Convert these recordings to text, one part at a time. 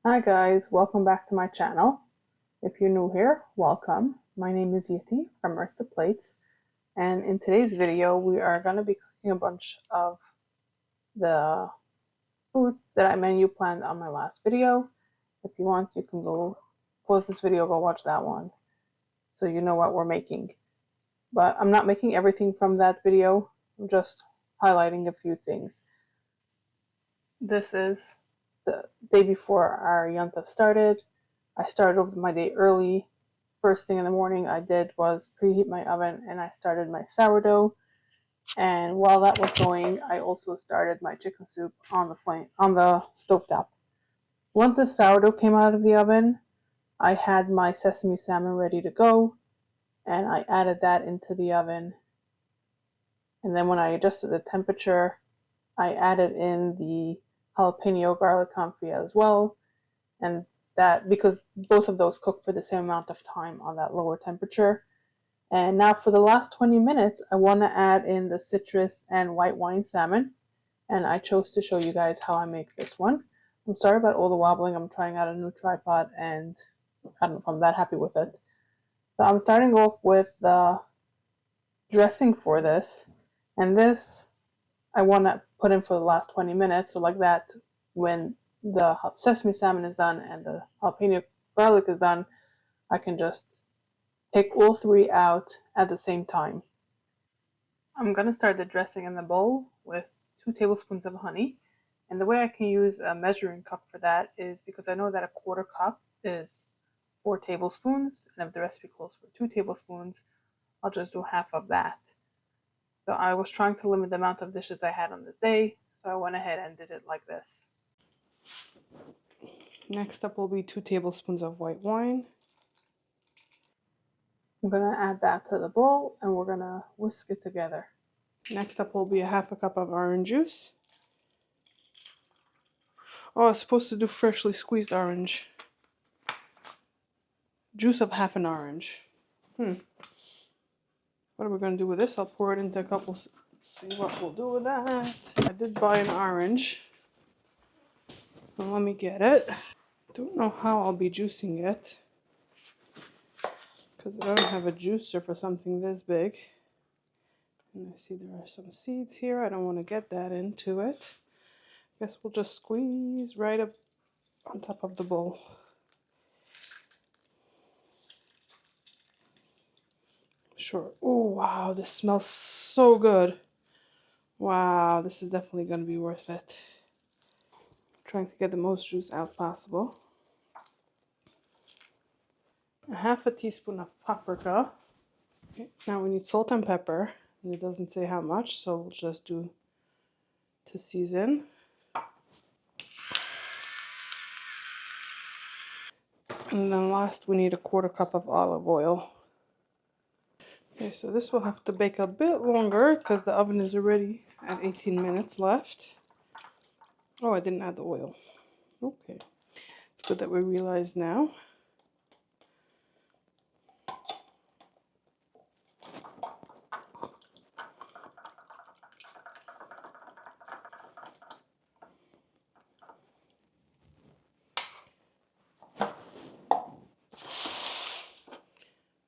Hi guys, welcome back to my channel. If you're new here, welcome. My name is Yeti from Earth to Plates, and in today's video we are going to be cooking a bunch of the foods that I menu planned on my last video. If you want, you can go pause this video, go watch that one so you know what we're making. But I'm not making everything from that video, I'm just highlighting a few things. This is the day before our Yom Tov started. I started over my day early. First thing in the morning I did was preheat my oven and I started my sourdough. And while that was going, I also started my chicken soup on the stovetop. Once the sourdough came out of the oven, I had my sesame salmon ready to go, and I added that into the oven. And then when I adjusted the temperature, I added in the jalapeno garlic confit as well, and that because both of those cook for the same amount of time on that lower temperature. And now for the last 20 minutes, I want to add in the citrus and white wine salmon, and I chose to show you guys how I make this one. I'm sorry about all the wobbling. I'm trying out a new tripod and I don't know if I'm that happy with it. So I'm starting off with the dressing for this, and this I want to put in for the last 20 minutes, so like that when the sesame salmon is done and the jalapeno garlic is done, I can just take all three out at the same time. I'm going to start the dressing in the bowl with 2 tablespoons of honey. And the way I can use a measuring cup for that is because I know that a quarter cup is 4 tablespoons, and if the recipe calls for 2 tablespoons, I'll just do half of that. So I was trying to limit the amount of dishes I had on this day, so I went ahead and did it like this. Next up will be 2 tablespoons of white wine. I'm going to add that to the bowl and we're going to whisk it together. Next up will be a half a cup of orange juice. Oh, I was supposed to do freshly squeezed orange. Juice of half an orange. What are we going to do with this? I'll pour it into a couple, see what we'll do with that. I did buy an orange. So let me get it. Don't know how I'll be juicing it, because I don't have a juicer for something this big. And I see there are some seeds here. I don't want to get that into it. Guess we'll just squeeze right up on top of the bowl. Sure. Oh, wow, this smells so good. Wow, this is definitely going to be worth it. I'm trying to get the most juice out possible. A half a teaspoon of paprika. Okay, now we need salt and pepper. And it doesn't say how much, so we'll just do to season. And then last we need a quarter cup of olive oil. Okay, so this will have to bake a bit longer because the oven is already at 18 minutes left. Oh, I didn't add the oil. Okay, it's good that we realize now.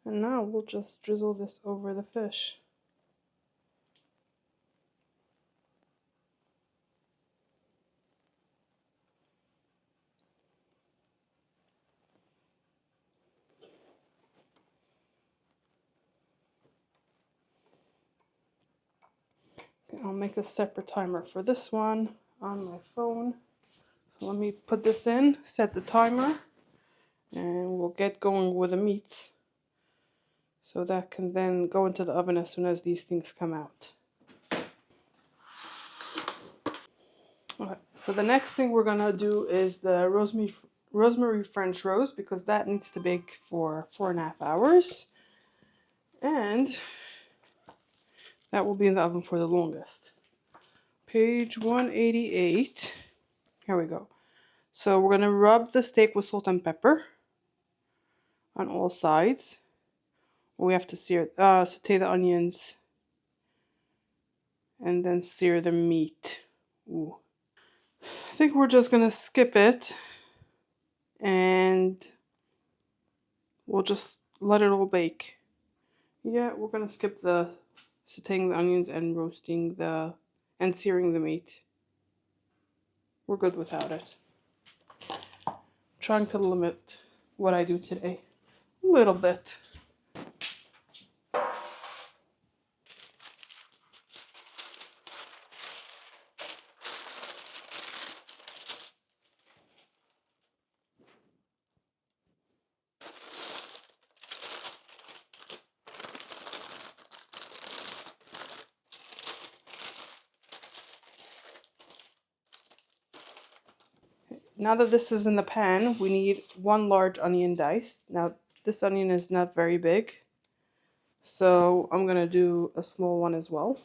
And now we'll just drizzle this over the fish. Okay, I'll make a separate timer for this one on my phone. So let me put this in, set the timer, and we'll get going with the meats. So that can then go into the oven as soon as these things come out. Okay, so the next thing we're gonna do is the rosemary French roast, because that needs to bake for 4.5 hours. And that will be in the oven for the longest. Page 188. Here we go. So we're gonna rub the steak with salt and pepper on all sides. We have to saute the onions and then sear the meat. Ooh. I think we're just gonna skip it and we'll just let it all bake. Yeah, we're gonna skip the sauteing the onions and roasting and searing the meat. We're good without it. I'm trying to limit what I do today a little bit. Now that this is in the pan, we need 1 large onion diced. Now, this onion is not very big, so I'm going to do a small one as well.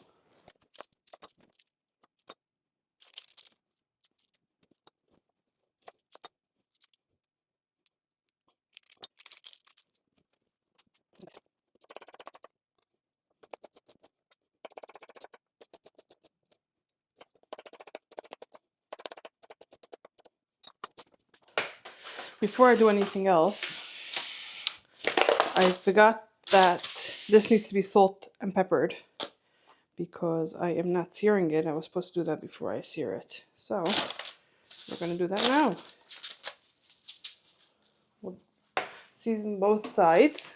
Before I do anything else, I forgot that this needs to be salt and peppered because I am not searing it. I was supposed to do that before I sear it. So we're going to do that now. We'll season both sides.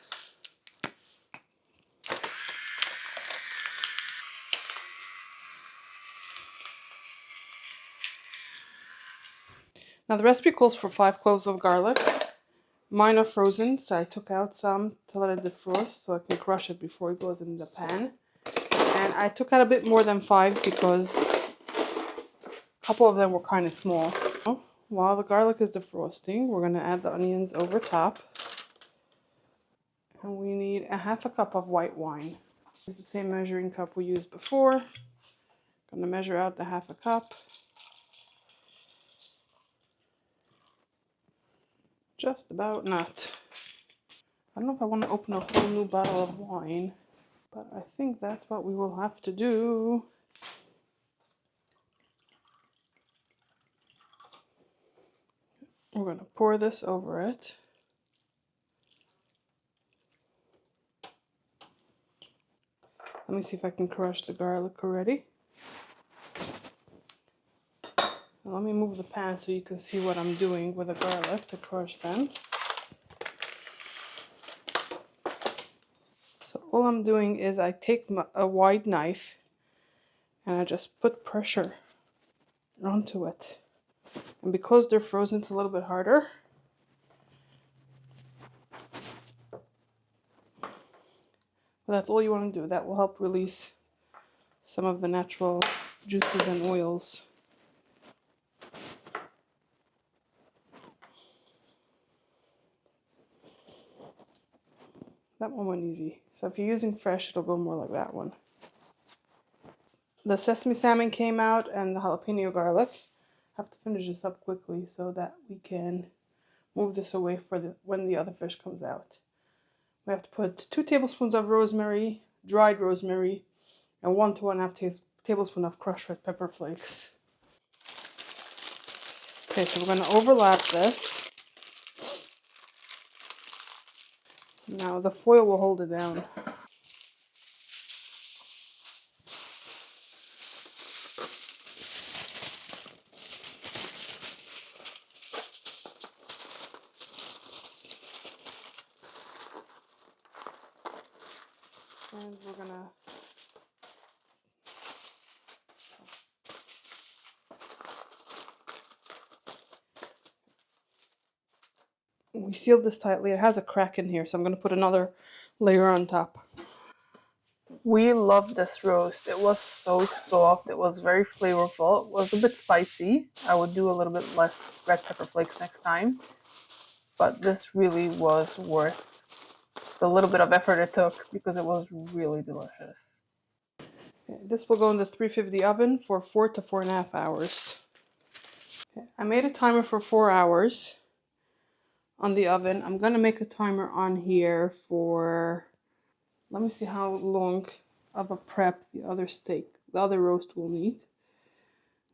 Now the recipe calls for 5 cloves of garlic. Mine are frozen, so I took out some to let it defrost so I can crush it before it goes in the pan. And I took out a bit more than 5 because a couple of them were kind of small. While the garlic is defrosting, we're going to add the onions over top. And we need a 1/2 cup of white wine. It's the same measuring cup we used before. I'm going to measure out the 1/2 cup. Just about not. I don't know if I want to open a whole new bottle of wine, but I think that's what we will have to do. We're going to pour this over it. Let me see if I can crush the garlic already. Now let me move the pan so you can see what I'm doing with the garlic to crush them. So all I'm doing is I take a wide knife and I just put pressure onto it. And because they're frozen, it's a little bit harder. But that's all you want to do. That will help release some of the natural juices and oils. That one went easy. So if you're using fresh, it'll go more like that one. The sesame salmon came out and the jalapeno garlic. I have to finish this up quickly so that we can move this away for when the other fish comes out. We have to put 2 tablespoons of rosemary, dried rosemary, and 1 to 1/2 tablespoon of crushed red pepper flakes. Okay, so we're going to overlap this. Now the foil will hold it down. And we're gonna we sealed this tightly. It has a crack in here, so I'm gonna put another layer on top. We love this roast. It was so soft. It was very flavorful. It was a bit spicy. I would do a little bit less red pepper flakes next time. But this really was worth the little bit of effort it took because it was really delicious. Okay, this will go in the 350 oven for 4 to 4.5 hours. Okay, I made a timer for 4 hours on the oven. I'm gonna make a timer on here for, let me see how long of a prep the other roast will need.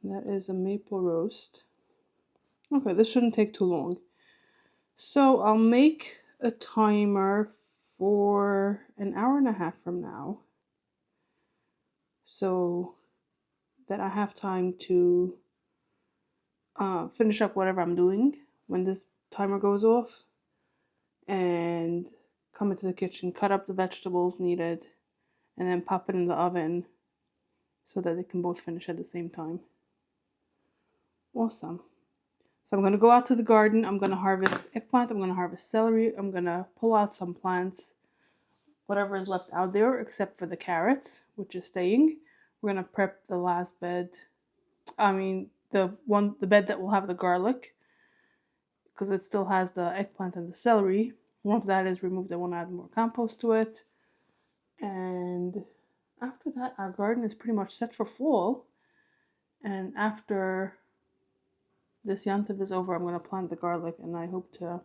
That is a maple roast. Okay, this shouldn't take too long. So I'll make a timer for an hour and a half from now, so that I have time to finish up whatever I'm doing when this timer goes off, and come into the kitchen, cut up the vegetables needed, and then pop it in the oven so that they can both finish at the same time. Awesome. So I'm going to go out to the garden. I'm going to harvest eggplant. I'm going to harvest celery. I'm going to pull out some plants, whatever is left out there, except for the carrots, which is staying. We're going to prep the last bed. The bed that will have the garlic, because it still has the eggplant and the celery. Once that is removed, I want to add more compost to it. And after that, our garden is pretty much set for fall. And after this Yom Tov is over, I'm going to plant the garlic, and I hope to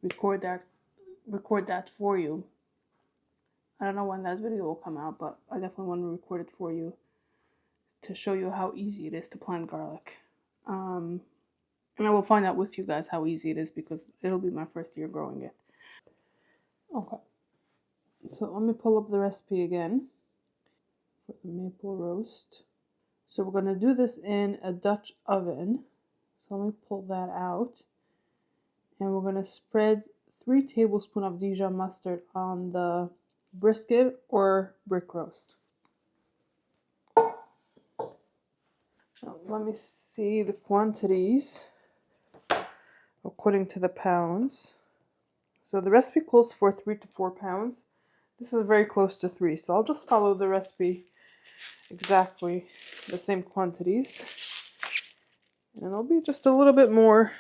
record that for you. I don't know when that video will come out, but I definitely want to record it for you to show you how easy it is to plant garlic. And I will find out with you guys how easy it is, because it'll be my first year growing it. Okay, so let me pull up the recipe again for the maple roast. So we're going to do this in a Dutch oven. So let me pull that out. And we're going to spread 3 tablespoons of Dijon mustard on the brisket or brick roast. Now, let me see the quantities according to the pounds. So the recipe calls for 3 to 4 pounds. This is very close to 3, so I'll just follow the recipe exactly the same quantities. And it'll be just a little bit more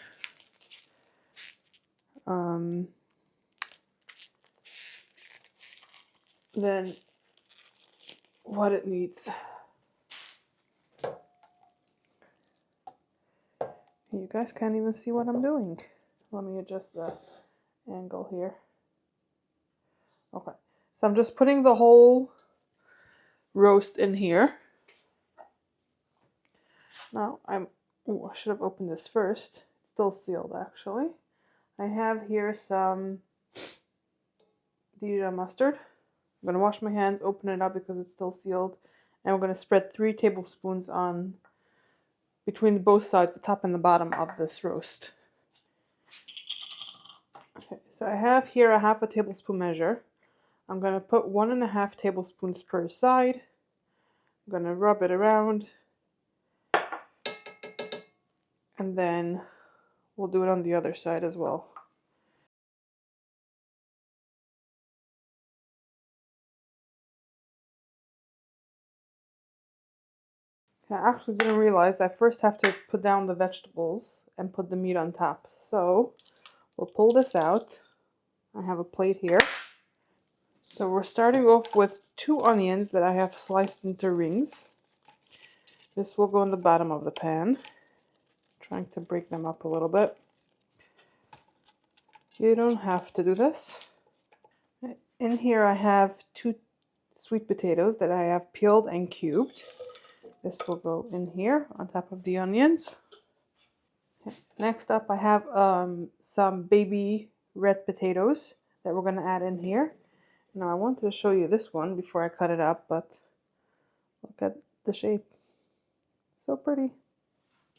than what it needs. You guys can't even see what I'm doing. Let me adjust the angle here. Okay, so I'm just putting the whole roast in here. Now I should have opened this first. It's still sealed, actually. I have here some Dijon mustard. I'm going to wash my hands, open it up because it's still sealed, and we're going to spread 3 tablespoons on between both sides, the top and the bottom of this roast. Okay, so I have here a 1/2 tablespoon measure. I'm going to put 1.5 tablespoons per side. I'm going to rub it around, and then we'll do it on the other side as well. I actually didn't realize I first have to put down the vegetables and put the meat on top. So we'll pull this out. I have a plate here. So we're starting off with 2 onions that I have sliced into rings. This will go in the bottom of the pan. Trying to break them up a little bit. You don't have to do this. In here I have 2 sweet potatoes that I have peeled and cubed. This will go in here on top of the onions. Next up I have some baby red potatoes that we're going to add in here. Now I wanted to show you this one before I cut it up, but look at the shape. So pretty.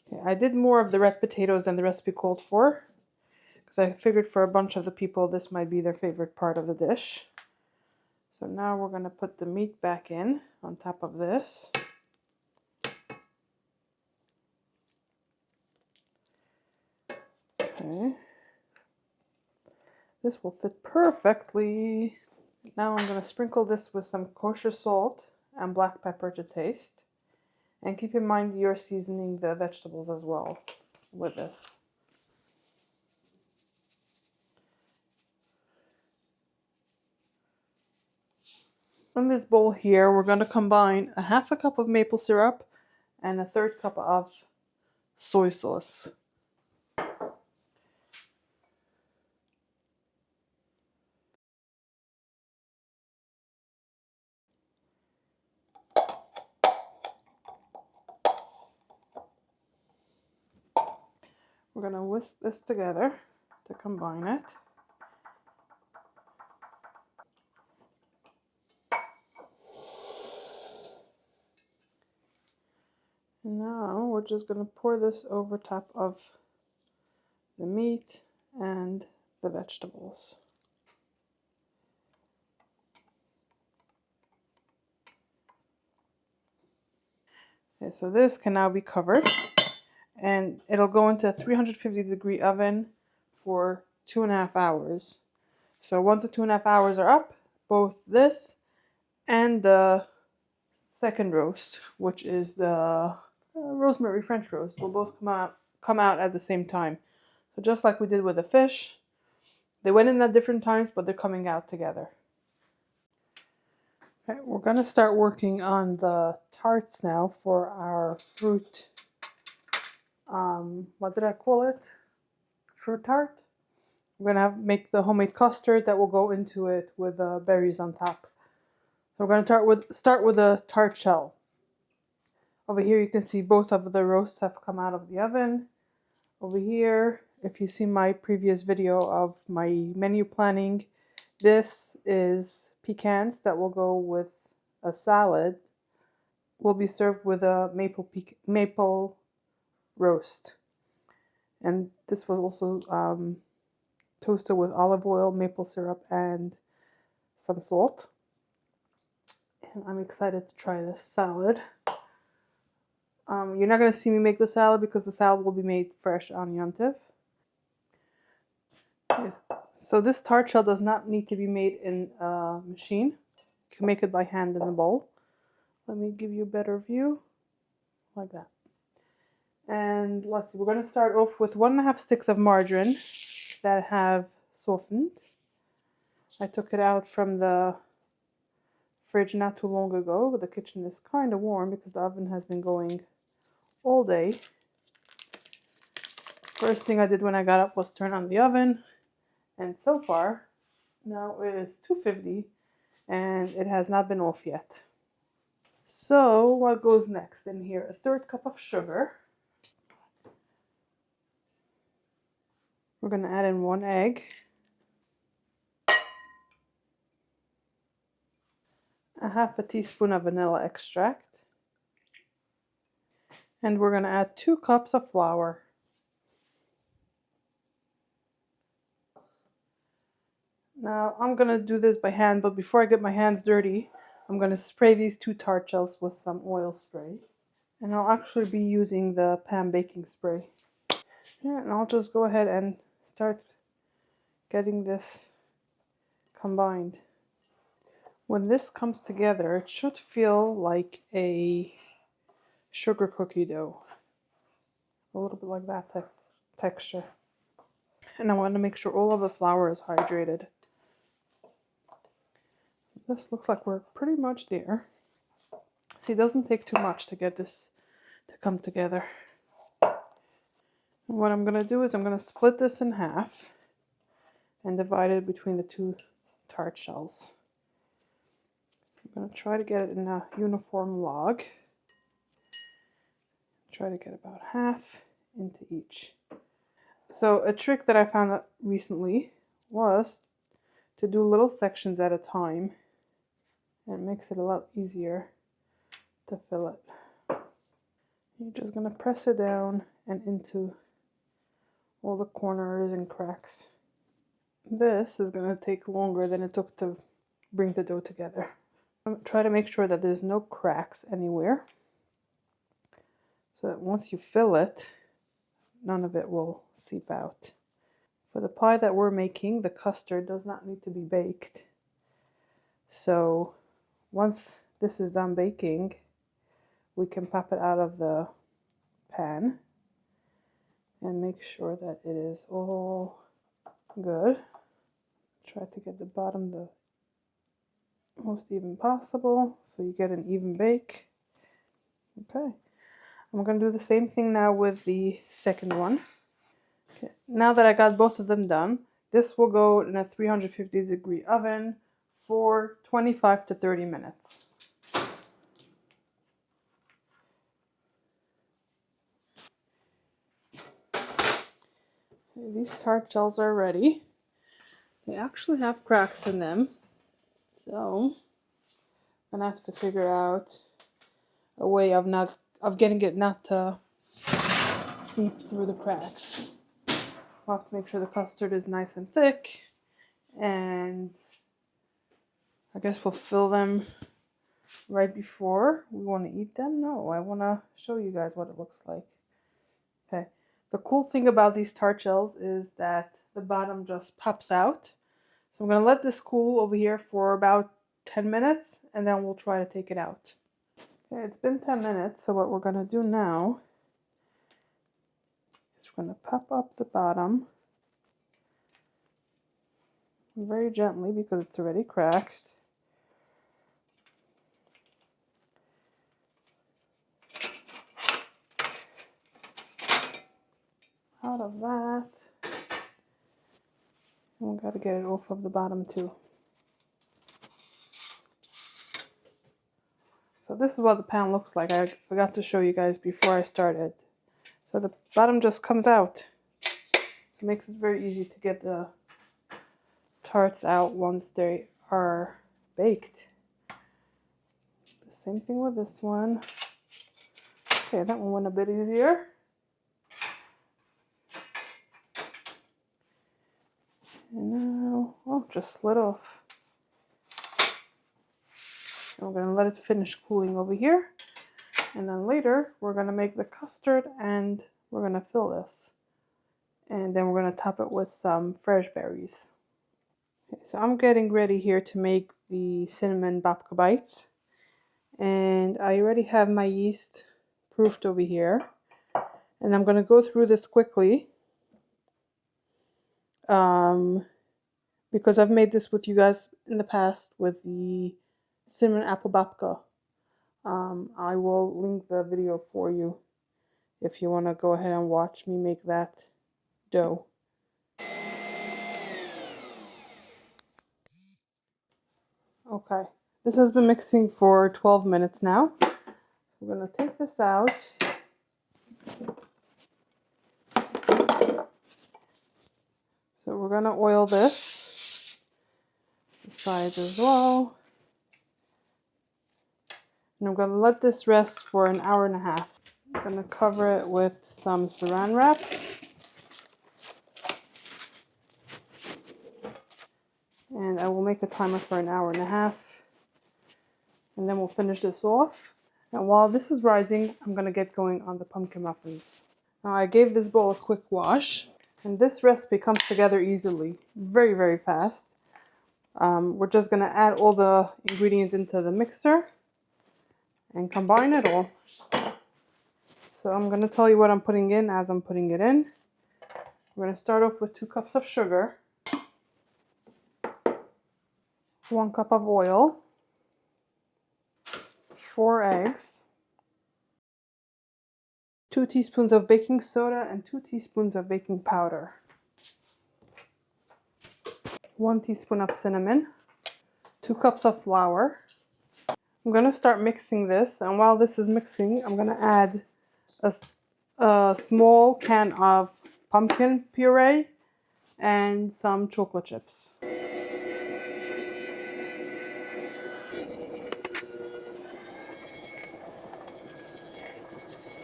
Okay, I did more of the red potatoes than the recipe called for, because I figured for a bunch of the people this might be their favorite part of the dish. So now we're going to put the meat back in on top of this. Okay. This will fit perfectly. Now I'm going to sprinkle this with some kosher salt and black pepper to taste. And keep in mind you're seasoning the vegetables as well with this. In this bowl here, we're going to combine a 1/2 cup of maple syrup and a 1/3 cup of soy sauce. We're going to whisk this together to combine it. And now we're just going to pour this over top of the meat and the vegetables. Okay, so this can now be covered, and it'll go into a 350-degree oven for 2.5 hours. So once the 2.5 hours are up, both this and the second roast, which is the rosemary French roast, will both come out at the same time. So just like we did with the fish, they went in at different times, but they're coming out together. Okay, we're going to start working on the tarts now for our fruit. What did I call it? Fruit tart. We're going to make the homemade custard that will go into it with berries on top. So we're going to start with a tart shell. Over here you can see both of the roasts have come out of the oven. Over here, if you see my previous video of my menu planning, this is pecans that will go with a salad. Will be served with a maple roast. And this was also toasted with olive oil, maple syrup, and some salt. And I'm excited to try this salad. You're not going to see me make the salad because the salad will be made fresh on Yom Tov. Yes. So this tart shell does not need to be made in a machine. You can make it by hand in a bowl. Let me give you a better view, like that. And let's see, we're going to start off with 1.5 sticks of margarine that have softened. I took it out from the fridge not too long ago, but the kitchen is kind of warm because the oven has been going all day. First thing I did when I got up was turn on the oven, and so far now it is 250 and it has not been off yet. So what goes next in here? A 1/3 cup of sugar. We're going to add in 1 egg, a 1/2 teaspoon of vanilla extract, and we're going to add 2 cups of flour. Now I'm going to do this by hand, but before I get my hands dirty, I'm going to spray these 2 tart shells with some oil spray. And I'll actually be using the pan baking spray. Yeah, and I'll just go ahead and start getting this combined. When this comes together, it should feel like a sugar cookie dough. A little bit like that texture. And I want to make sure all of the flour is hydrated. This looks like we're pretty much there. See, it doesn't take too much to get this to come together. And what I'm going to do is I'm going to split this in half and divide it between the 2 tart shells. I'm going to try to get it in a uniform log. Try to get about half into each. So a trick that I found out recently was to do little sections at a time. And it makes it a lot easier to fill it. You're just going to press it down and into all the corners and cracks. This is going to take longer than it took to bring the dough together. Try to make sure that there's no cracks anywhere, so that once you fill it, none of it will seep out. For the pie that we're making, the custard does not need to be baked. So once this is done baking, we can pop it out of the pan and make sure that it is all good. Try to get the bottom the most even possible so you get an even bake. Okay, I'm going to do the same thing now with the second one. Okay. Now that I got both of them done, this will go in a 350-degree oven for 25 to 30 minutes. Okay, these tart shells are ready. They actually have cracks in them, so I'm gonna have to figure out a way of getting it not to seep through the cracks. We'll have to make sure the custard is nice and thick, and I guess we'll fill them right before we want to eat them. No, I want to show you guys what it looks like. Okay, the cool thing about these tart shells is that the bottom just pops out. So I'm going to let this cool over here for about 10 minutes, and then we'll try to take it out. Okay, it's been 10 minutes, so what we're going to do now is we're going to pop up the bottom very gently because it's already cracked. Out of that. And we got to get it off of the bottom too. So this is what the pan looks like. I forgot to show you guys before I started. So the bottom just comes out. It makes it very easy to get the tarts out once they are baked. The same thing with this one. Okay, that one went a bit easier. And now, oh, just slid off. And we're going to let it finish cooling over here. And then later, we're going to make the custard and we're going to fill this. And then we're going to top it with some fresh berries. Okay, so I'm getting ready here to make the cinnamon babka bites. And I already have my yeast proofed over here. And I'm going to go through this quickly. Because I've made this with you guys in the past with the cinnamon apple babka. I will link the video for you if you want to go ahead and watch me make that dough. Okay, this has been mixing for 12 minutes now. We're going to take this out. So we're going to oil this, the sides as well. And I'm going to let this rest for an hour and a half. I'm going to cover it with some saran wrap. And I will make a timer for an hour and a half. And then we'll finish this off. And while this is rising, I'm going to get going on the pumpkin muffins. Now I gave this bowl a quick wash. And this recipe comes together easily. Very, very fast. We're just going to add all the ingredients into the mixer. And combine it all. So I'm going to tell you what I'm putting in as I'm putting it in. We're going to start off with 2 cups of sugar. 1 cup of oil. 4 eggs. 2 teaspoons of baking soda and 2 teaspoons of baking powder. 1 teaspoon of cinnamon. 2 cups of flour. I'm going to start mixing this, and while this is mixing, I'm going to add a small can of pumpkin puree and some chocolate chips.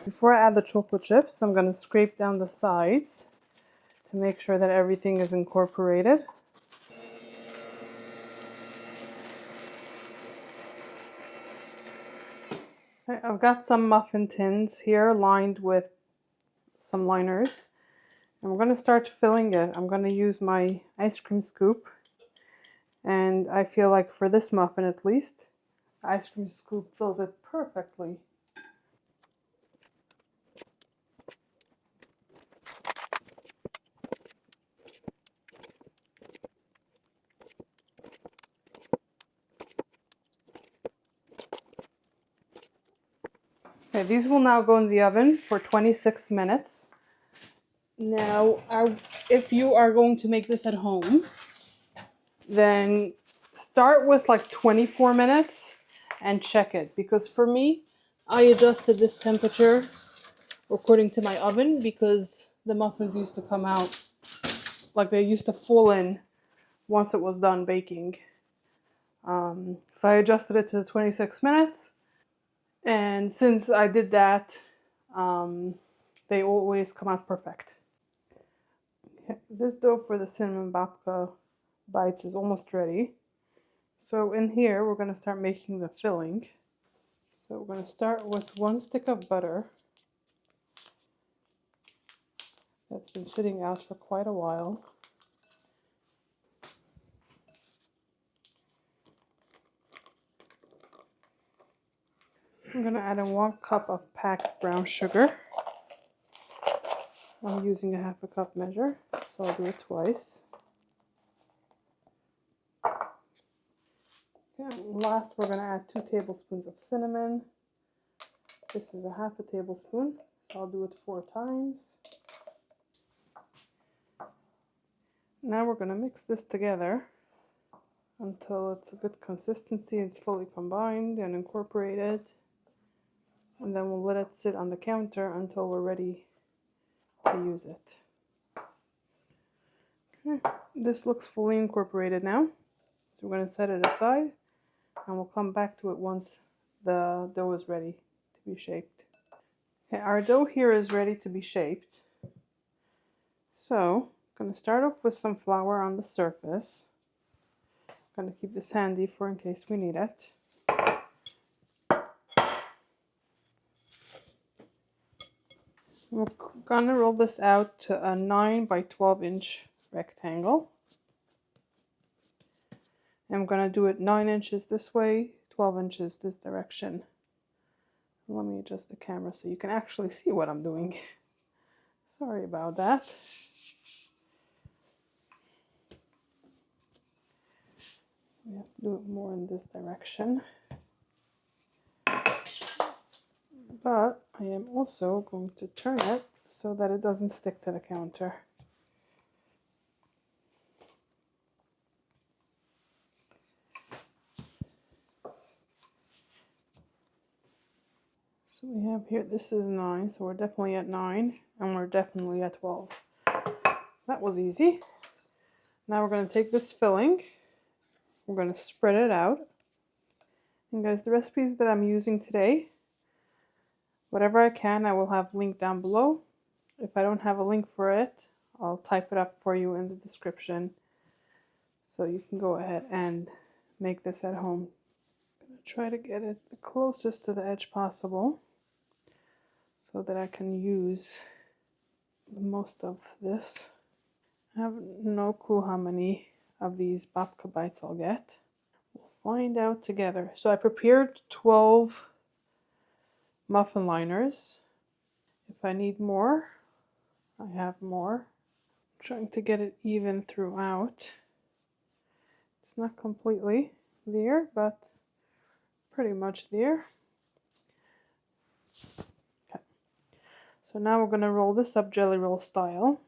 Before I add the chocolate chips, I'm going to scrape down the sides to make sure that everything is incorporated. I've got some muffin tins here lined with some liners, and we're going to start filling it. I'm going to use my ice cream scoop, and I feel like for this muffin at least, the ice cream scoop fills it perfectly. Okay, these will now go in the oven for 26 minutes. Now, if you are going to make this at home, then start with like 24 minutes and check it. Because for me, I adjusted this temperature according to my oven because the muffins used to come out like they used to fall in once it was done baking. So I adjusted it to 26 minutes. And since I did that, they always come out perfect. Okay, this dough for the cinnamon babka bites is almost ready. So in here, we're going to start making the filling. So we're going to start with 1 stick of butter that's been sitting out for quite a while. I'm going to add in 1 cup of packed brown sugar. I'm using a 1/2 cup measure, so I'll do it twice. Okay, last, we're going to add 2 tablespoons of cinnamon. This is a 1/2 tablespoon, so I'll do it 4 times. Now we're going to mix this together until it's a good consistency, it's fully combined and incorporated. And then we'll let it sit on the counter until we're ready to use it. Okay, this looks fully incorporated now. So we're going to set it aside and we'll come back to it once the dough is ready to be shaped. Okay, our dough here is ready to be shaped. So I'm going to start off with some flour on the surface. I'm going to keep this handy for in case we need it. We're going to roll this out to a 9 by 12 inch rectangle. And I'm going to do it 9 inches this way, 12 inches this direction. Let me adjust the camera so you can actually see what I'm doing. Sorry about that. So we have to do it more in this direction. But I am also going to turn it so that it doesn't stick to the counter. So we have here, this is 9, so we're definitely at 9, and we're definitely at 12. That was easy. Now we're going to take this filling, we're going to spread it out. And guys, the recipes that I'm using today, whatever I can, I will have linked down below. If I don't have a link for it, I'll type it up for you in the description so you can go ahead and make this at home. I'm going to try to get it the closest to the edge possible so that I can use most of this. I have no clue how many of these babka bites I'll get. We'll find out together. So I prepared 12 muffin liners. If I need more, I have more. I'm trying to get it even throughout. It's not completely there, but pretty much there. Okay. So now we're going to roll this up jelly roll style.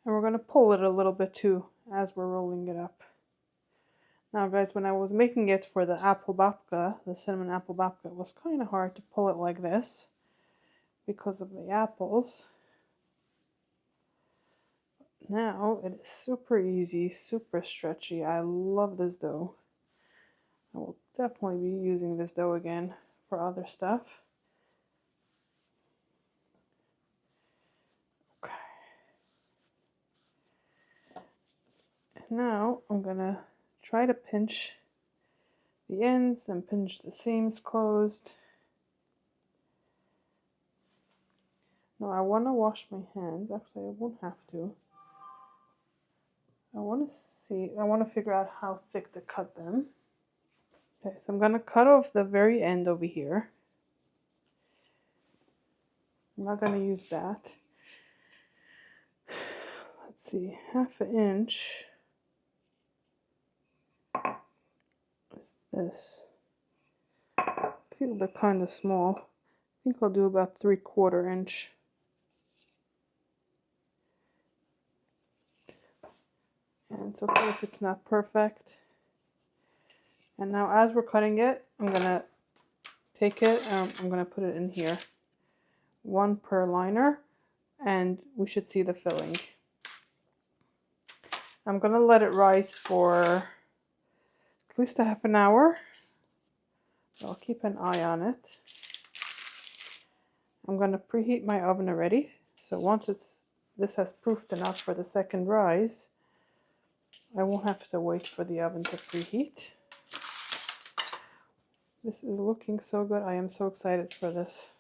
And we're going to pull it a little bit too as we're rolling it up. Now guys, when I was making it for the apple babka, the cinnamon apple babka, it was kind of hard to pull it like this because of the apples. Now it is super easy, super stretchy. I love this dough. I will definitely be using this dough again for other stuff. Okay. And now I'm gonna try to pinch the ends and pinch the seams closed. Now I want to wash my hands. Actually, I won't have to. I want to figure out how thick to cut them. Okay, so I'm going to cut off the very end over here. I'm not going to use that. Let's see, 1/2 inch is this. I feel they're kind of small. I think I'll do about 3/4 inch. And it's okay if it's not perfect. And now as we're cutting it, I'm going to take it and I'm going to put it in here. 1 per liner. and we should see the filling. I'm gonna let it rise for at least a half an hour. I'll keep an eye on it. I'm gonna preheat my oven already. So once this has proofed enough for the second rise, I won't have to wait for the oven to preheat. This is looking so good. I am so excited for this.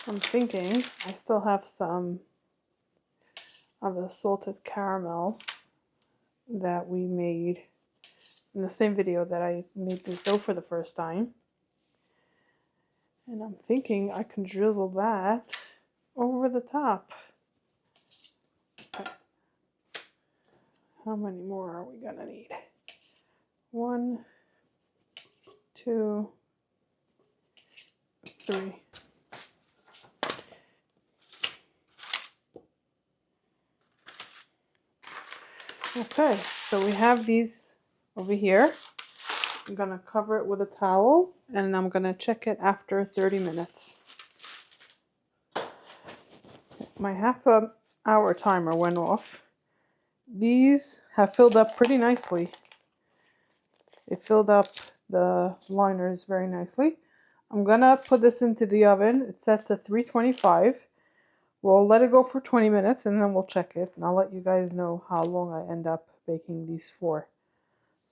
I'm thinking I still have some of the salted caramel that we made in the same video that I made this dough for the first time. And I'm thinking I can drizzle that over the top. How many more are we gonna need? 1, 2, 3. Okay, so we have these over here. I'm gonna cover it with a towel and I'm gonna check it after 30 minutes. My half-hour timer went off. These have filled up pretty nicely. It filled up the liners very nicely. I'm gonna put this into the oven. It's set to 325. We'll let it go for 20 minutes and then we'll check it. And I'll let you guys know how long I end up baking these for.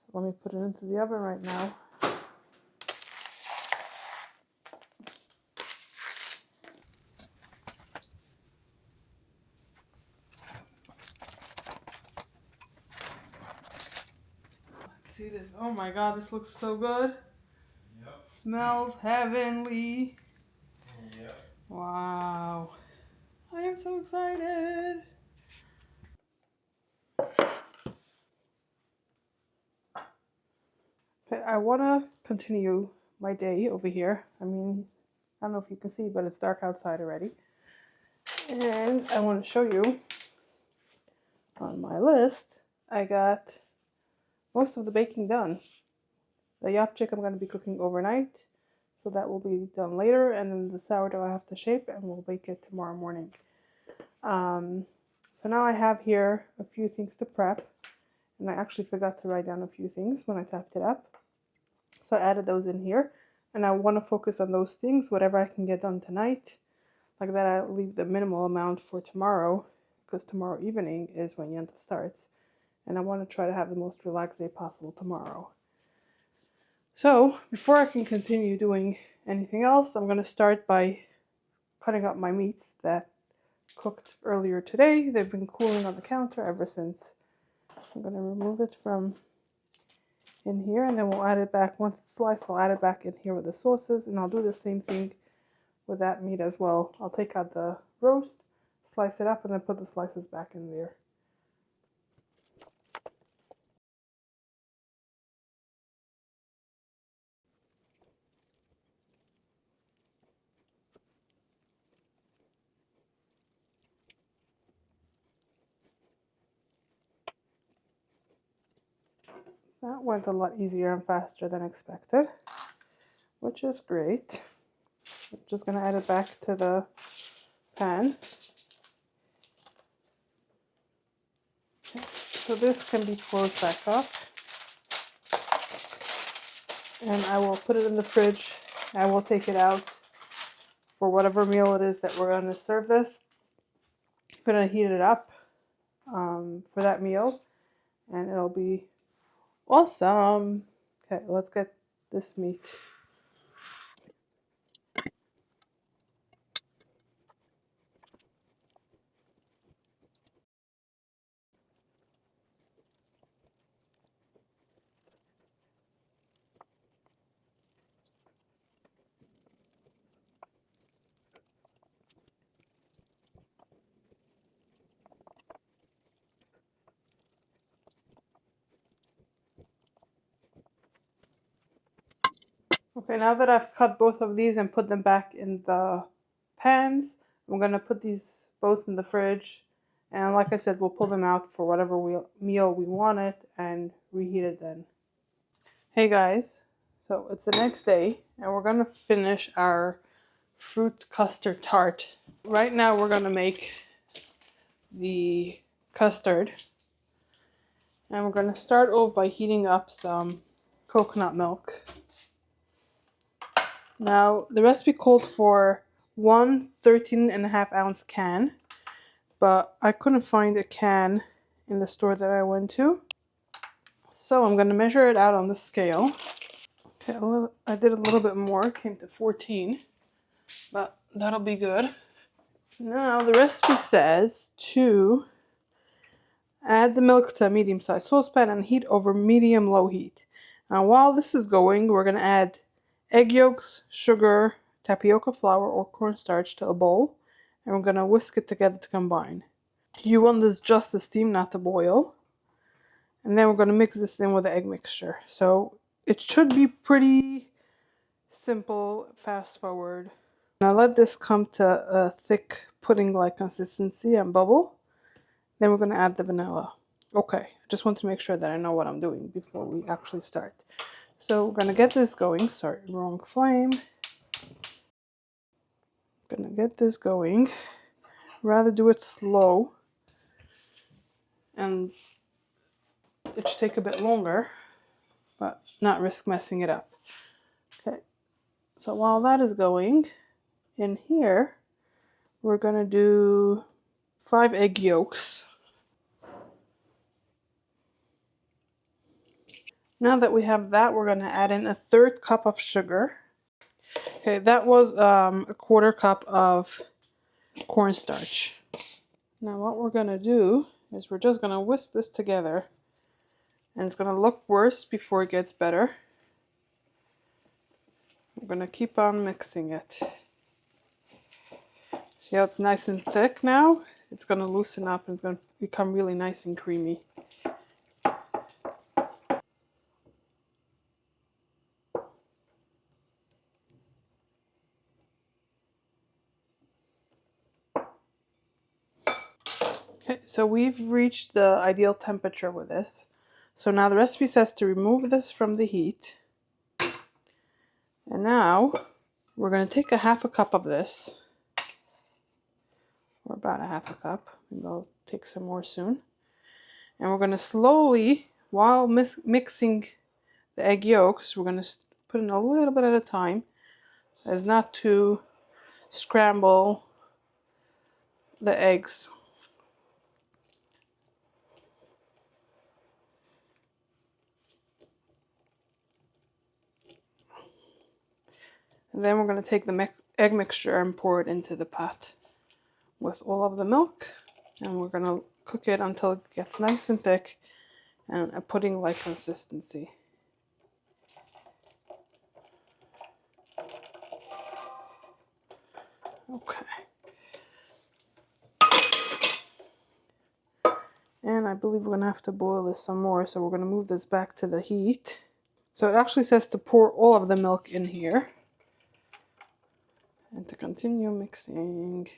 So let me put it into the oven right now. Let's see this. Oh my god, this looks so good. Yep. Smells heavenly. Yep. Wow. I am so excited. Okay, I want to continue my day over here. I mean, I don't know if you can see, but it's dark outside already. And I want to show you on my list, I got most of the baking done. The yapchik I'm going to be cooking overnight, so that will be done later. And then the sourdough I have to shape and we'll bake it tomorrow morning. So now I have here a few things to prep. And I actually forgot to write down a few things when I typed it up. So I added those in here. And I want to focus on those things, whatever I can get done tonight. Like that, I leave the minimal amount for tomorrow, because tomorrow evening is when Yom Tov starts. And I want to try to have the most relaxed day possible tomorrow. So, before I can continue doing anything else, I'm going to start by cutting up my meats that cooked earlier today. They've been cooling on the counter ever since. I'm going to remove it from in here, and then we'll add it back. Once it's sliced, I'll add it back in here with the sauces, and I'll do the same thing with that meat as well. I'll take out the roast, slice it up, and then put the slices back in there. That went a lot easier and faster than expected, which is great. I'm just going to add it back to the pan. Okay. So this can be closed back up. And I will put it in the fridge. I will take it out for whatever meal it is that we're going to serve this. I'm going to heat it up for that meal. And it'll be awesome. Okay, let's get this meat. Okay, now that I've cut both of these and put them back in the pans, I'm going to put these both in the fridge. And like I said, we'll pull them out for whatever meal we want it and reheat it then. Hey guys, So it's the next day, and we're gonna finish our fruit custard tart. Right now we're gonna make the custard, and we're gonna start off by heating up some coconut milk. Now the recipe called for one 13.5-ounce can, but I couldn't find a can in the store that I went to. So I'm gonna measure it out on the scale. Okay, I did a little bit more, came to 14, but that'll be good. Now the recipe says to add the milk to a medium-sized saucepan and heat over medium-low heat. Now while this is going, we're going to add egg yolks, sugar, tapioca flour or cornstarch to a bowl, and we're going to whisk it together to combine. You want this just to steam, not to boil. And then we're going to mix this in with the egg mixture. So it should be pretty simple, fast forward. Now let this come to a thick pudding-like consistency and bubble. Then we're going to add the vanilla. Okay, I just want to make sure that I know what I'm doing before we actually start. So we're going to get this going. Sorry, wrong flame. Going to get this going. Rather do it slow. And it should take a bit longer, but not risk messing it up. Okay, so while that is going, in here, we're going to do 5 egg yolks. Now that we have that, we're going to add in a 1/3 cup of sugar. Okay, that was a 1/4 cup of cornstarch. Now what we're going to do is we're just going to whisk this together, and it's going to look worse before it gets better. We're going to keep on mixing it. See how it's nice and thick now? It's going to loosen up and it's going to become really nice and creamy. Okay, so we've reached the ideal temperature with this. So now the recipe says to remove this from the heat. And now we're going to take a 1/2 cup of this, or about a 1/2 cup. Maybe I'll take some more soon. And we're going to slowly, while mixing the egg yolks, we're going to put in a little bit at a time, as not to scramble the eggs. And then we're going to take the egg mixture and pour it into the pot with all of the milk. And we're going to cook it until it gets nice and thick and a pudding-like consistency. Okay. And I believe we're going to have to boil this some more, so we're going to move this back to the heat. So it actually says to pour all of the milk in here. And to continue mixing.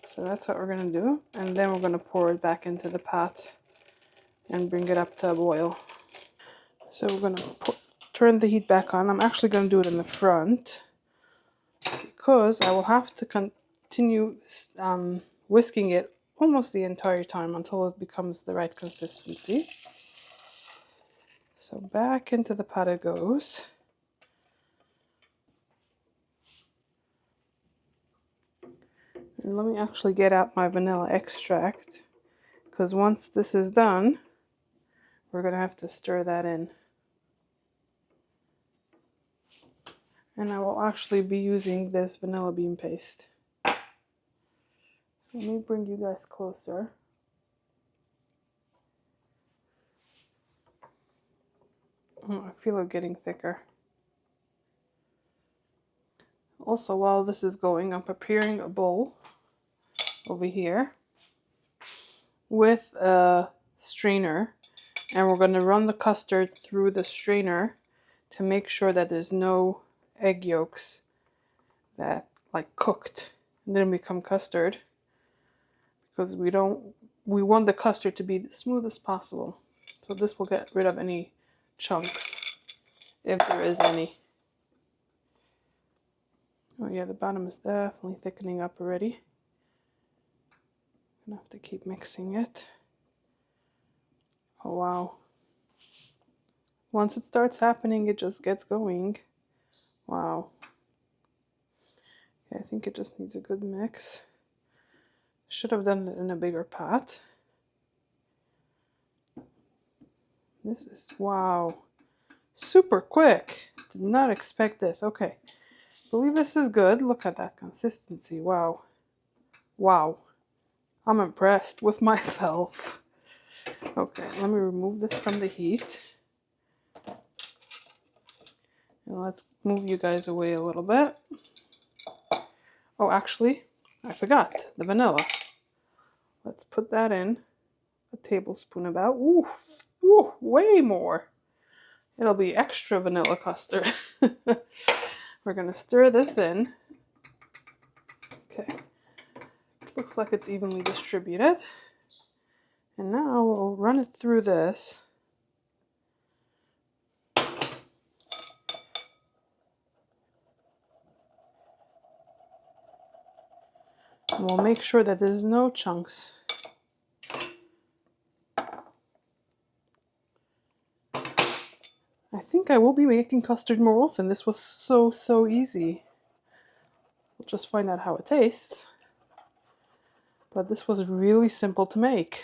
So that's what we're going to do. And then we're going to pour it back into the pot and bring it up to a boil. So we're going to turn the heat back on. I'm actually going to do it in the front, because I will have to continue whisking it almost the entire time until it becomes the right consistency. So back into the pot it goes. And let me actually get out my vanilla extract, because once this is done, we're going to have to stir that in. And I will actually be using this vanilla bean paste. Let me bring you guys closer. Oh, I feel it getting thicker. Also, while this is going, I'm preparing a bowl over here with a strainer, and we're going to run the custard through the strainer to make sure that there's no egg yolks that like cooked and didn't become custard, because we want the custard to be as smooth as possible. So this will get rid of any chunks if there is any. Oh yeah, the bottom is definitely thickening up already. I'm gonna have to keep mixing it. Oh wow. Once it starts happening, it just gets going. Wow. Okay, I think it just needs a good mix. Should have done it in a bigger pot. This is, wow, super quick. Did not expect this. Okay, believe this is good. Look at that consistency. Wow. Wow. I'm impressed with myself. Okay, let me remove this from the heat. And let's move you guys away a little bit. Oh, actually, I forgot the vanilla. Let's put that in. A tablespoon about. Ooh, ooh, way more. It'll be extra vanilla custard. We're gonna stir this in. Okay, looks like it's evenly distributed. And now we'll run it through this. And we'll make sure that there's no chunks. I think I will be making custard more often. This was so easy. We'll just find out how it tastes. But this was really simple to make.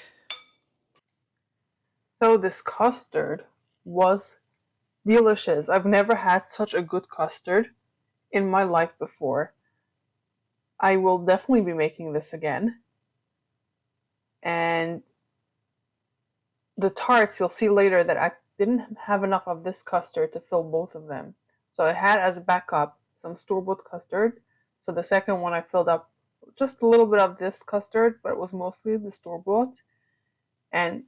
So this custard was delicious. I've never had such a good custard in my life before. I will definitely be making this again. And the tarts, you'll see later that I didn't have enough of this custard to fill both of them. So I had as a backup some store-bought custard. So the second one I filled up just a little bit of this custard, but it was mostly the store-bought. And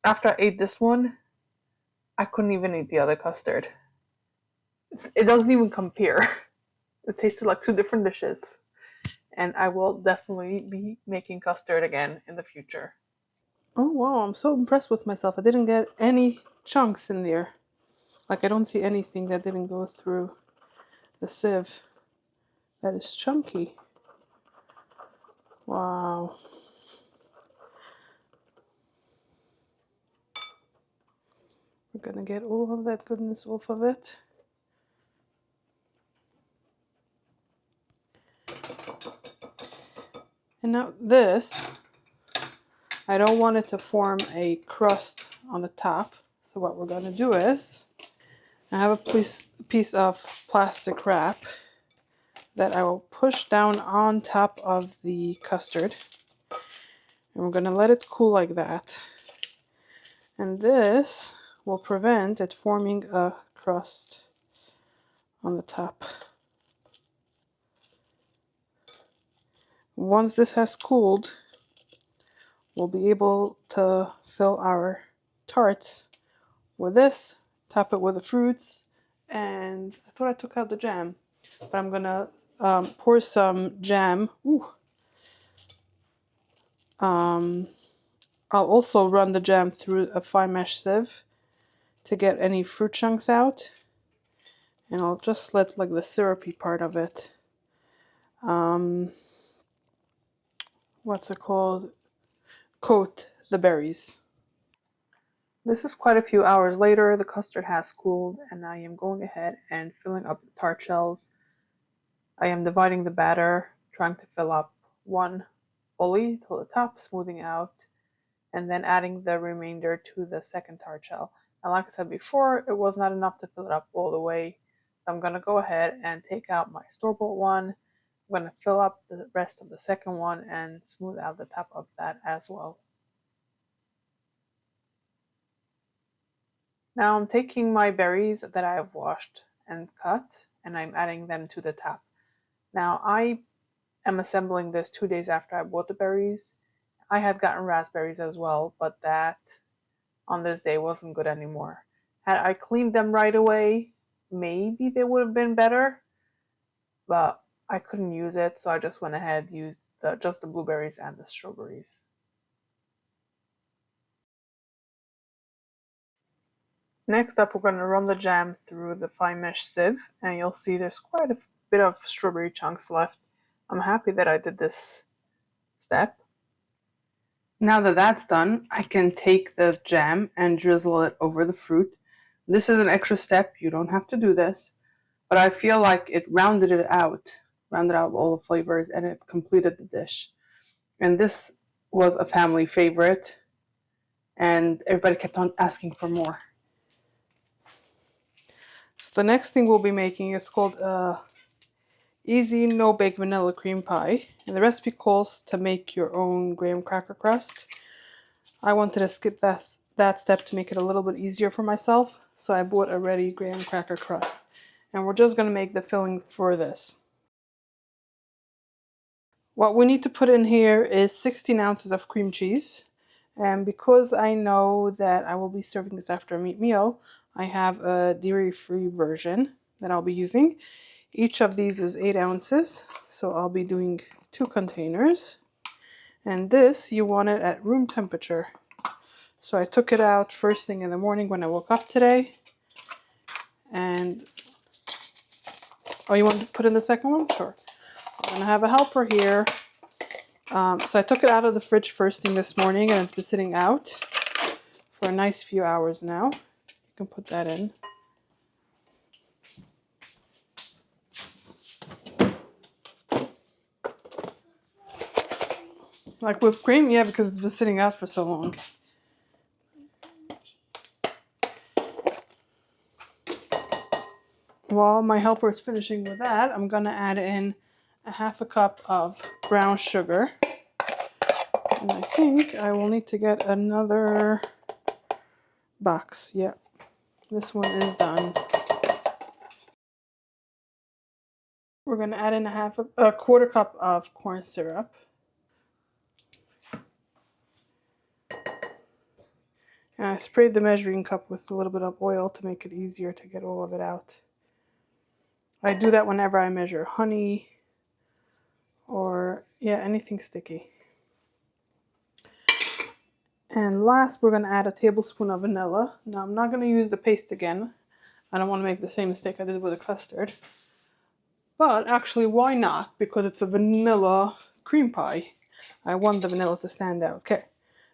after I ate this one, I couldn't even eat the other custard. It doesn't even compare. It tasted like two different dishes. And I will definitely be making custard again in the future. Oh wow, I'm so impressed with myself. I didn't get any chunks in there. Like I don't see anything that didn't go through the sieve. That is chunky. Wow. We're gonna get all of that goodness off of it. And now this, I don't want it to form a crust on the top. So what we're gonna do is, I have a piece of plastic wrap that I will push down on top of the custard. And we're gonna let it cool like that. And this will prevent it forming a crust on the top. Once this has cooled, we'll be able to fill our tarts with this, top it with the fruits, and I thought I took out the jam, but I'm gonna pour some jam. Ooh. I'll also run the jam through a fine mesh sieve to get any fruit chunks out, and I'll just let like the syrupy part of it, what's it called, coat the berries. This is quite a few hours later. The custard has cooled and I am going ahead and filling up the tart shells. I am dividing the batter, trying to fill up one fully to the top, smoothing out, and then adding the remainder to the second tart shell. And like I said before, it was not enough to fill it up all the way. So I'm going to go ahead and take out my store-bought one. I'm going to fill up the rest of the second one and smooth out the top of that as well. Now I'm taking my berries that I have washed and cut, and I'm adding them to the top. Now I am assembling this 2 days after I bought the berries. I had gotten raspberries as well, but that on this day wasn't good anymore. Had I cleaned them right away, maybe they would have been better, but I couldn't use it, so I just went ahead and used just the blueberries and the strawberries. Next up, we're going to run the jam through the fine mesh sieve, and you'll see there's quite a bit of strawberry chunks left. I'm happy that I did this step. Now that that's done, I can take the jam and drizzle it over the fruit. This is an extra step, you don't have to do this, but I feel like it rounded out all the flavors, and it completed the dish. And this was a family favorite, and everybody kept on asking for more. So the next thing we'll be making is called easy no-bake vanilla cream pie, and the recipe calls to make your own graham cracker crust. I wanted to skip that step to make it a little bit easier for myself, so I bought a ready graham cracker crust, and we're just going to make the filling for this. What we need to put in here is 16 ounces of cream cheese, and because I know that I will be serving this after a meat meal, I have a dairy-free version that I'll be using. Each of these is 8 ounces, so I'll be doing 2 containers. And this, you want it at room temperature. So I took it out first thing in the morning when I woke up today. And, oh, you want to put in the second one? Sure. I'm going to have a helper here. So I took it out of the fridge first thing this morning, and it's been sitting out for a nice few hours now. You can put that in. Like whipped cream? Yeah, because it's been sitting out for so long. While my helper is finishing with that, I'm going to add in a half a cup of brown sugar. And I think I will need to get another box. Yep, this one is done. We're going to add in a quarter cup of corn syrup. And I sprayed the measuring cup with a little bit of oil to make it easier to get all of it out. I do that whenever I measure honey or, yeah, anything sticky. And last, we're going to add a tablespoon of vanilla. Now, I'm not going to use the paste again. I don't want to make the same mistake I did with the custard. But actually, why not? Because it's a vanilla cream pie. I want the vanilla to stand out. Okay,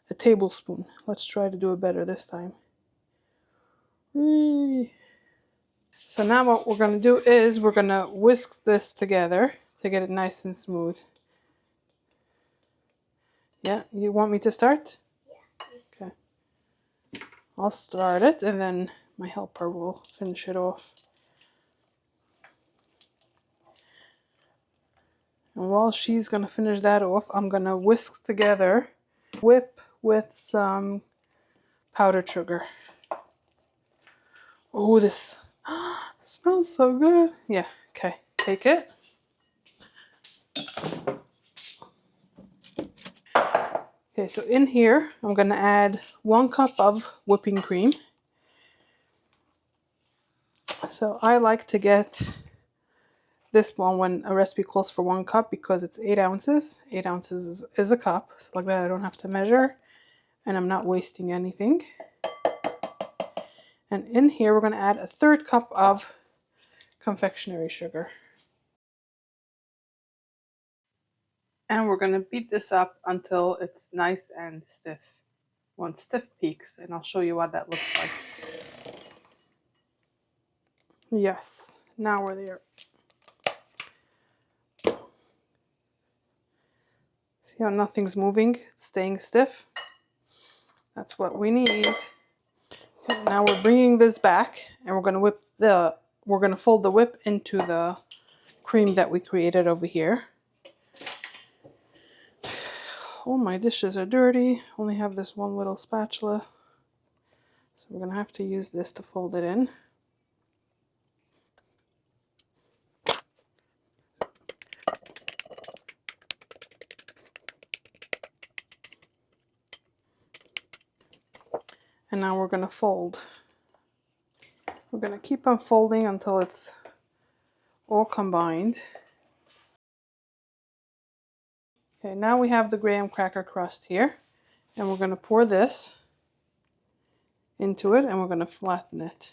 a tablespoon. Let's try to do it better this time. So now what we're going to do is we're going to whisk this together to get it nice and smooth. Yeah, you want me to start? Yeah. Okay. I'll start it and then my helper will finish it off. And while she's going to finish that off, I'm going to whisk together, whip with some powdered sugar. Oh, this smells so good. Yeah, okay, take it. Okay, so in here, I'm going to add 1 cup of whipping cream. So I like to get this one when a recipe calls for 1 cup because it's 8 ounces. 8 ounces is a cup, so like that I don't have to measure and I'm not wasting anything. And in here, we're going to add a 1/3 cup of confectionery sugar. And we're going to beat this up until it's nice and stiff. Want stiff peaks, and I'll show you what that looks like. Yes, now we're there. See how nothing's moving? It's staying stiff. That's what we need. Okay, now we're bringing this back, and we're going to fold the whip into the cream that we created over here. All my dishes are dirty. Only have this one little spatula. So we're going to have to use this to fold it in. And now we're going to fold. We're going to keep on folding until it's all combined. Okay, now we have the graham cracker crust here. And we're going to pour this into it, and we're going to flatten it.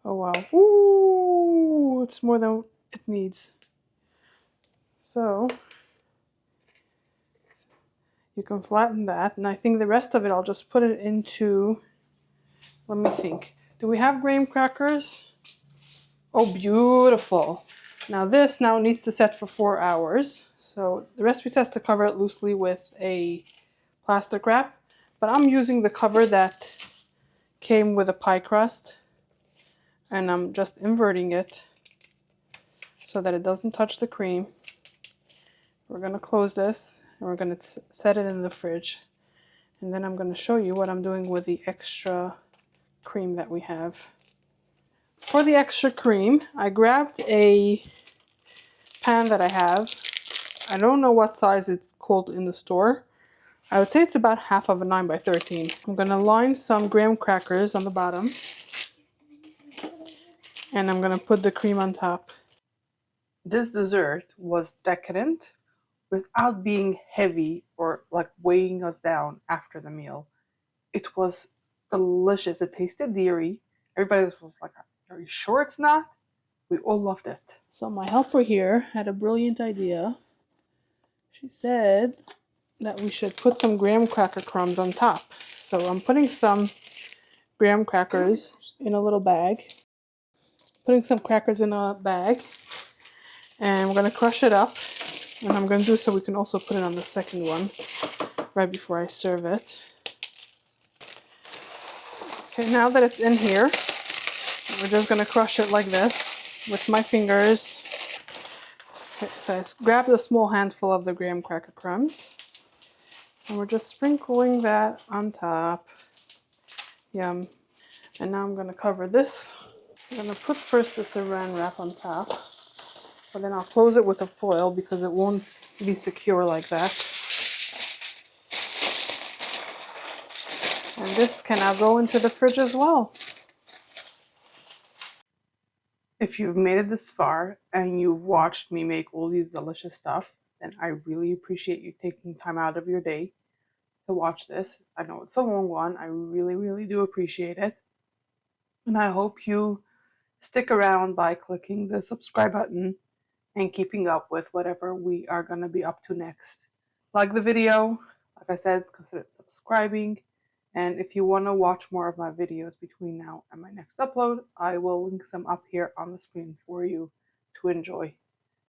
Oh wow. Ooh, it's more than it needs. So you can flatten that, and I think the rest of it I'll just put it into, let me think. Do we have graham crackers? Oh, beautiful. Now this now needs to set for 4 hours. So the recipe says to cover it loosely with a plastic wrap, but I'm using the cover that came with a pie crust, and I'm just inverting it so that it doesn't touch the cream. We're going to close this, and we're going to set it in the fridge. And then I'm going to show you what I'm doing with the extra cream that we have. For the extra cream, I grabbed a pan that I have. I don't know what size it's called in the store. I would say it's about half of a 9 by 13. I'm going to line some graham crackers on the bottom, and I'm going to put the cream on top. This dessert was decadent without being heavy or like weighing us down after the meal. It was delicious. It tasted dairy. Everybody was like, are you sure it's not? We all loved it. So my helper here had a brilliant idea. She said that we should put some graham cracker crumbs on top. So I'm putting some graham crackers in a little bag. Putting some crackers in a bag. And we're going to crush it up. And I'm going to do so we can also put it on the second one right before I serve it. Okay, now that it's in here, we're just going to crush it like this with my fingers. Okay, so I grabbed a small handful of the graham cracker crumbs. And we're just sprinkling that on top. Yum. And now I'm going to cover this. I'm going to put first the saran wrap on top. But then I'll close it with a foil because it won't be secure like that. And this can now go into the fridge as well. If you've made it this far and you've watched me make all these delicious stuff, then I really appreciate you taking time out of your day to watch this. I know it's a long one. I really, really do appreciate it. And I hope you stick around by clicking the subscribe button and keeping up with whatever we are going to be up to next. Like the video, like I said, consider subscribing. And if you want to watch more of my videos between now and my next upload, I will link some up here on the screen for you to enjoy.